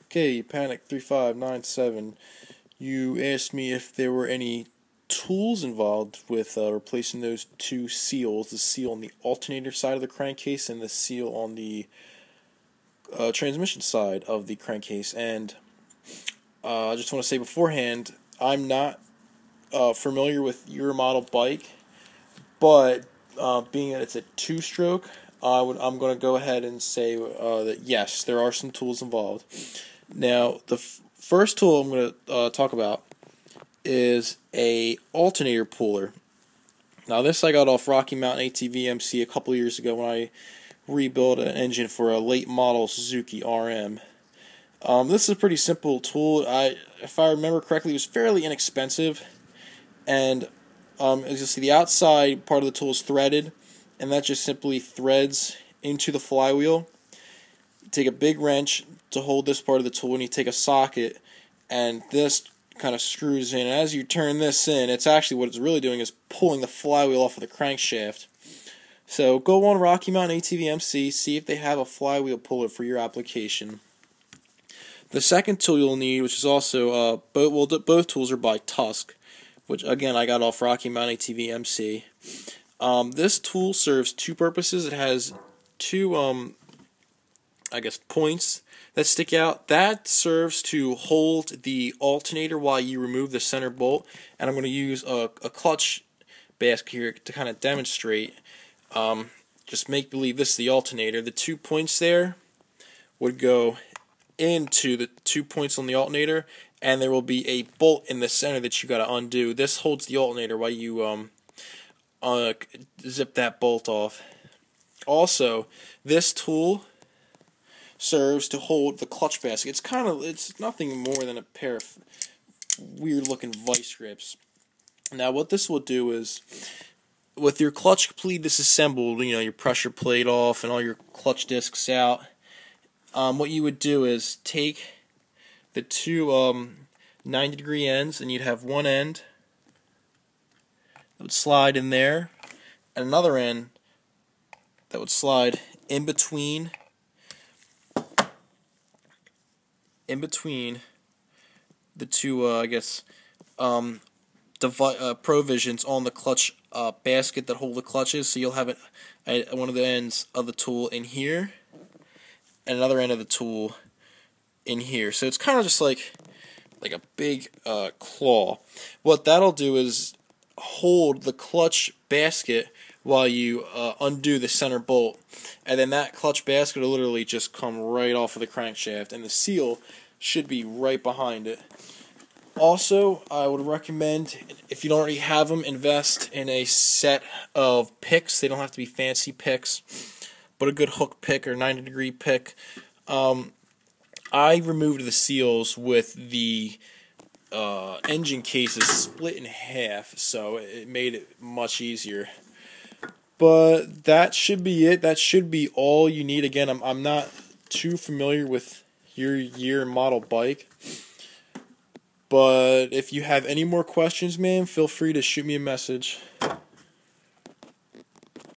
Okay, Panic3597. You asked me if there were any tools involved with replacing those two seals, the seal on the alternator side of the crankcase and the seal on the transmission side of the crankcase. And I just want to say beforehand, I'm not familiar with your model bike, but being that it's a two-stroke, I'm going to go ahead and say that yes, there are some tools involved. Now, the first tool I'm going to talk about is a alternator puller. Now, this I got off Rocky Mountain ATV MC a couple years ago when I rebuilt an engine for a late model Suzuki RM. This is a pretty simple tool. If I remember correctly, it was fairly inexpensive, and as you see, the outside part of the tool is threaded, and that just simply threads into the flywheel. You take a big wrench to hold this part of the tool, and you take a socket, and this kind of screws in. As you turn this in, it's actually what it's really doing is pulling the flywheel off of the crankshaft. So go on Rocky Mountain ATV MC, see if they have a flywheel puller for your application. The second tool you'll need, which is also both tools are by Tusk, which again I got off Rocky Mountain ATV MC. This tool serves two purposes. It has two points that stick out. That serves to hold the alternator while you remove the center bolt, and I'm going to use a clutch basket here to kind of demonstrate. Just make believe this is the alternator. The 2 points there would go into the 2 points on the alternator, and there will be a bolt in the center that you got to undo. This holds the alternator while you zip that bolt off. Also, this tool serves to hold the clutch basket. It's nothing more than a pair of weird looking vice grips. Now what this will do is, with your clutch completely disassembled, your pressure plate off and all your clutch discs out, what you would do is take the two 90-degree ends, and you'd have one end that would slide in there, and another end that would slide in between the two, provisions on the clutch basket that hold the clutches. So you'll have one of the ends of the tool in here, and another end of the tool in here. So it's kind of just like a big claw. What that'll do is hold the clutch basket while you undo the center bolt, and then that clutch basket will literally just come right off of the crankshaft, and the seal should be right behind it. Also, I would recommend, if you don't already have them, invest in a set of picks. They don't have to be fancy picks, but a good hook pick or 90-degree pick. I removed the seals with the engine cases split in half, so it made it much easier. But that should be it. That should be all you need. Again, I'm not too familiar with your year and model bike, but if you have any more questions, man, feel free to shoot me a message.